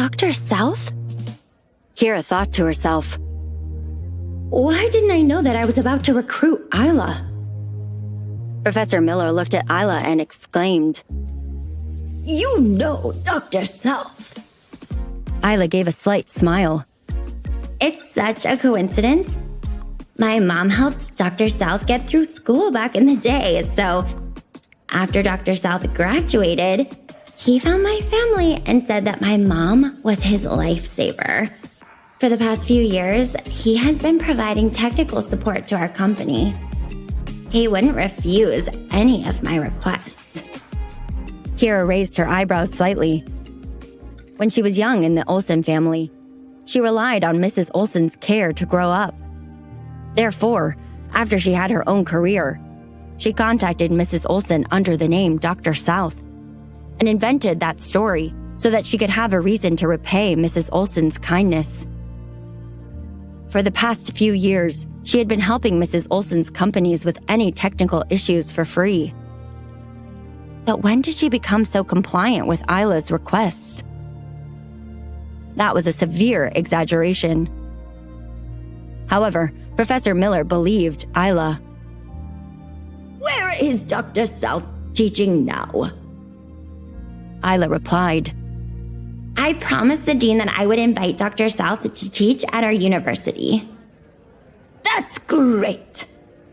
Dr. South? Kira thought to herself, why didn't I know that I was about to recruit Isla? Professor Miller looked at Isla and exclaimed, You know Dr. South. Isla gave a slight smile. It's such a coincidence. My mom helped Dr. South get through school back in the day, so after Dr. South graduated, he found my family and said that my mom was his lifesaver. For the past few years, he has been providing technical support to our company. He wouldn't refuse any of my requests. Kira raised her eyebrows slightly. When she was young in the Olsen family, she relied on Mrs. Olsen's care to grow up. Therefore, after she had her own career, she contacted Mrs. Olsen under the name Dr. South and invented that story so that she could have a reason to repay Mrs. Olsen's kindness. For the past few years, she had been helping Mrs. Olsen's companies with any technical issues for free. But when did she become so compliant with Isla's requests? That was a severe exaggeration. However, Professor Miller believed Isla. Where is Dr. South teaching now? Isla replied, I promised the dean that I would invite Dr. South to teach at our university. That's great.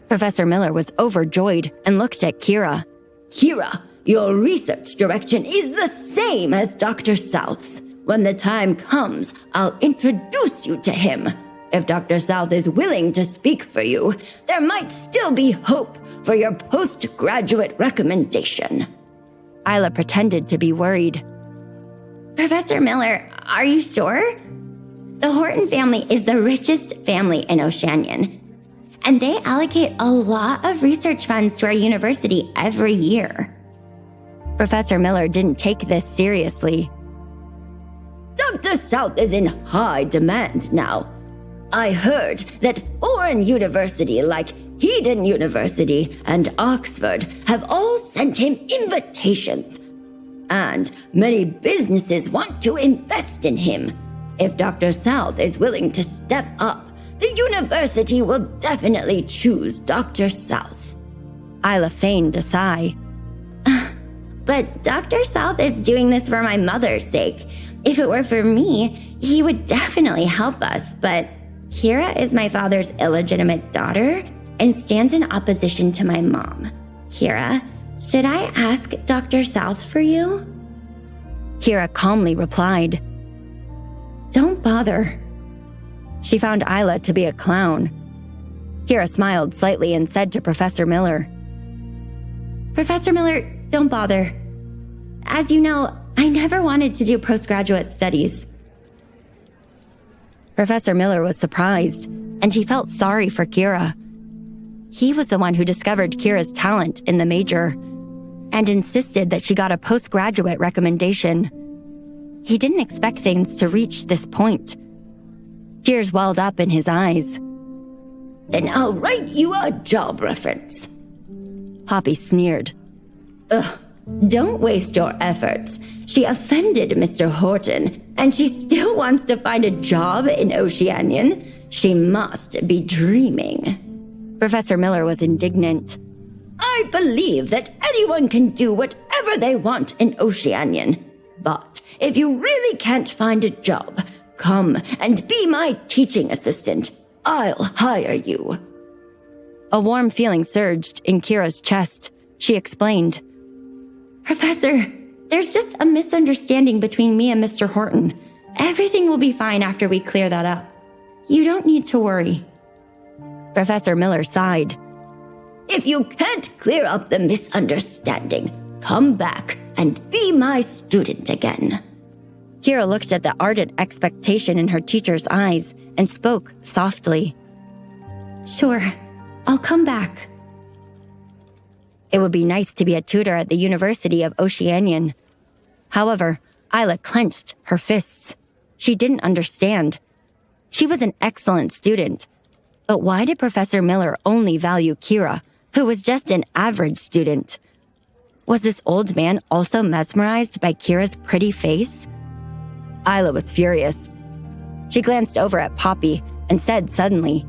Professor Miller was overjoyed and looked at Kira. Kira, your research direction is the same as Dr. South's. When the time comes, I'll introduce you to him. If Dr. South is willing to speak for you, there might still be hope for your postgraduate recommendation. Isla pretended to be worried. Professor Miller, are you sure? The Horton family is the richest family in Oceanian, and they allocate a lot of research funds to our university every year. Professor Miller didn't take this seriously. Dr. South is in high demand now. I heard that foreign universities like Eden University and Oxford have all sent him invitations. And many businesses want to invest in him. If Dr. South is willing to step up, the university will definitely choose Dr. South. Isla feigned a sigh. But Dr. South is doing this for my mother's sake. If it were for me, he would definitely help us, but Kira is my father's illegitimate daughter and stands in opposition to my mom. Kira, should I ask Dr. South for you? Kira calmly replied, Don't bother. She found Isla to be a clown. Kira smiled slightly and said to Professor Miller, Professor Miller, don't bother. As you know, I never wanted to do postgraduate studies. Professor Miller was surprised, and he felt sorry for Kira. He was the one who discovered Kira's talent in the major and insisted that she got a postgraduate recommendation. He didn't expect things to reach this point. Tears welled up in his eyes. Then I'll write you a job reference. Poppy sneered. Ugh, don't waste your efforts. She offended Mr. Horton, and she still wants to find a job in Oceanian. She must be dreaming. Professor Miller was indignant. I believe that anyone can do whatever they want in Oceanian. But if you really can't find a job, come and be my teaching assistant. I'll hire you. A warm feeling surged in Kira's chest. She explained, Professor, there's just a misunderstanding between me and Mr. Horton. Everything will be fine after we clear that up. You don't need to worry. Professor Miller sighed. If you can't clear up the misunderstanding, come back and be my student again. Kira looked at the ardent expectation in her teacher's eyes and spoke softly. Sure, I'll come back. It would be nice to be a tutor at the University of Oceanian. However, Isla clenched her fists. She didn't understand. She was an excellent student. But why did Professor Miller only value Kira, who was just an average student? Was this old man also mesmerized by Kira's pretty face? Isla was furious. She glanced over at Poppy and said suddenly,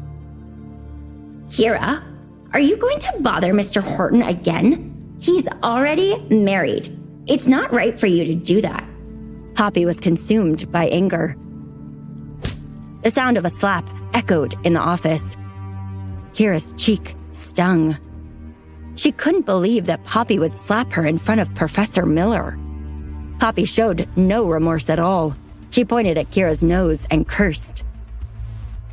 Kira, are you going to bother Mr. Horton again? He's already married. It's not right for you to do that. Poppy was consumed by anger. The sound of a slap echoed in the office. Kira's cheek stung. She couldn't believe that Poppy would slap her in front of Professor Miller. Poppy showed no remorse at all. She pointed at Kira's nose and cursed.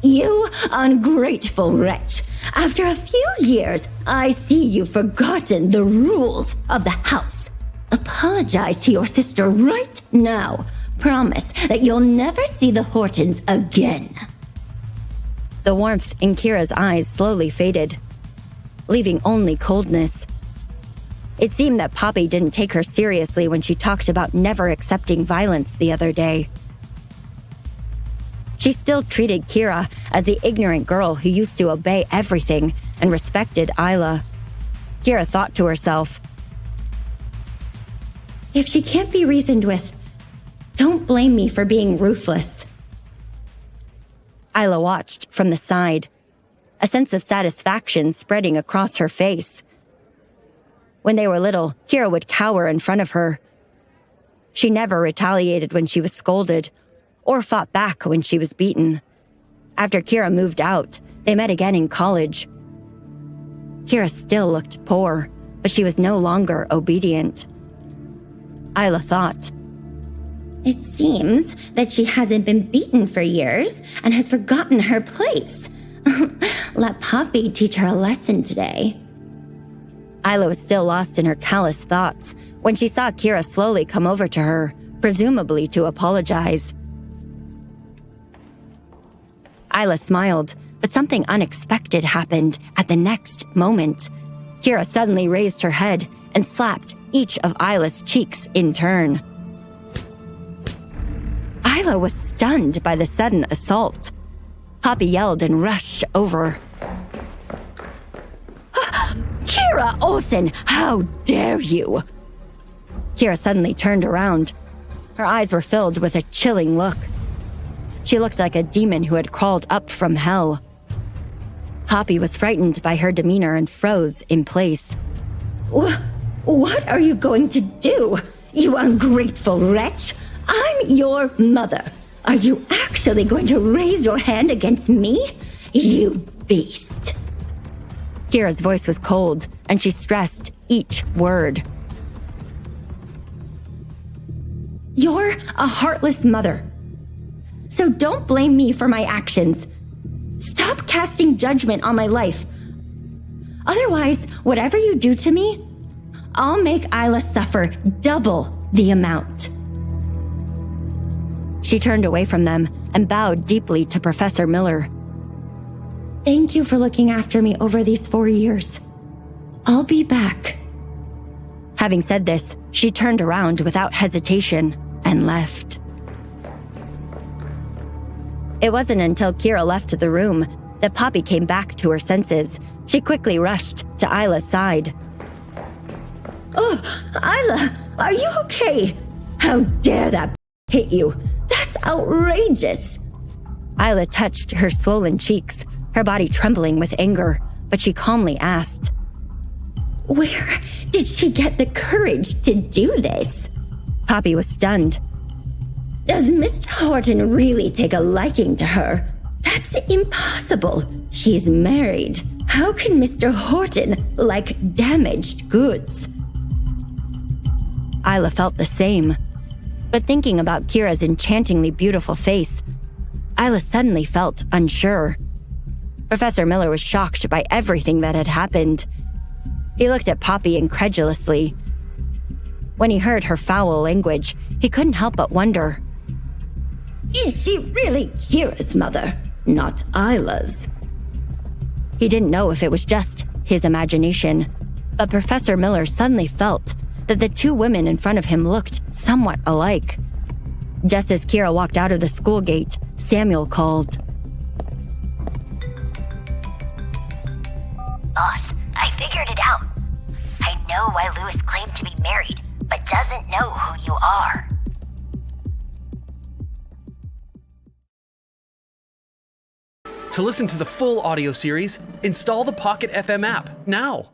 You ungrateful wretch. After a few years, I see you've forgotten the rules of the house. Apologize to your sister right now. Promise that you'll never see the Hortons again. The warmth in Kira's eyes slowly faded, leaving only coldness. It seemed that Poppy didn't take her seriously when she talked about never accepting violence the other day. She still treated Kira as the ignorant girl who used to obey everything and respected Isla. Kira thought to herself, if she can't be reasoned with, don't blame me for being ruthless. Isla watched from the side, a sense of satisfaction spreading across her face. When they were little, Kira would cower in front of her. She never retaliated when she was scolded, or fought back when she was beaten. After Kira moved out, they met again in college. Kira still looked poor, but she was no longer obedient. Isla thought, it seems that she hasn't been beaten for years and has forgotten her place. Let Poppy teach her a lesson today. Isla was still lost in her callous thoughts when she saw Kira slowly come over to her, presumably to apologize. Isla smiled, but something unexpected happened at the next moment. Kira suddenly raised her head and slapped each of Isla's cheeks in turn. Isla was stunned by the sudden assault. Poppy yelled and rushed over. Kira Olsen, how dare you! Kira suddenly turned around. Her eyes were filled with a chilling look. She looked like a demon who had crawled up from hell. Poppy was frightened by her demeanor and froze in place. What are you going to do, you ungrateful wretch? I'm your mother. Are you actually going to raise your hand against me? You beast. Kira's voice was cold, and she stressed each word. You're a heartless mother. So don't blame me for my actions. Stop casting judgment on my life. Otherwise, whatever you do to me, I'll make Isla suffer double the amount. She turned away from them and bowed deeply to Professor Miller. Thank you for looking after me over these 4 years. I'll be back. Having said this, she turned around without hesitation and left. It wasn't until Kira left the room that Poppy came back to her senses. She quickly rushed to Isla's side. Oh, Isla, are you okay? How dare that hit you? That's outrageous. Isla touched her swollen cheeks, her body trembling with anger, but she calmly asked, where did she get the courage to do this? Poppy was stunned. Does Mr. Horton really take a liking to her? That's impossible. She's married. How can Mr. Horton like damaged goods? Isla felt the same. But thinking about Kira's enchantingly beautiful face, Isla suddenly felt unsure. Professor Miller was shocked by everything that had happened. He looked at Poppy incredulously. When he heard her foul language, he couldn't help but wonder. Is she really Kira's mother, not Isla's? He didn't know if it was just his imagination, but Professor Miller suddenly felt that the two women in front of him looked somewhat alike. Just as Kira walked out of the school gate, Samuel called. Boss, I figured it out. I know why Lewis claimed to be married, but doesn't know who you are. To listen to the full audio series, install the Pocket FM app now.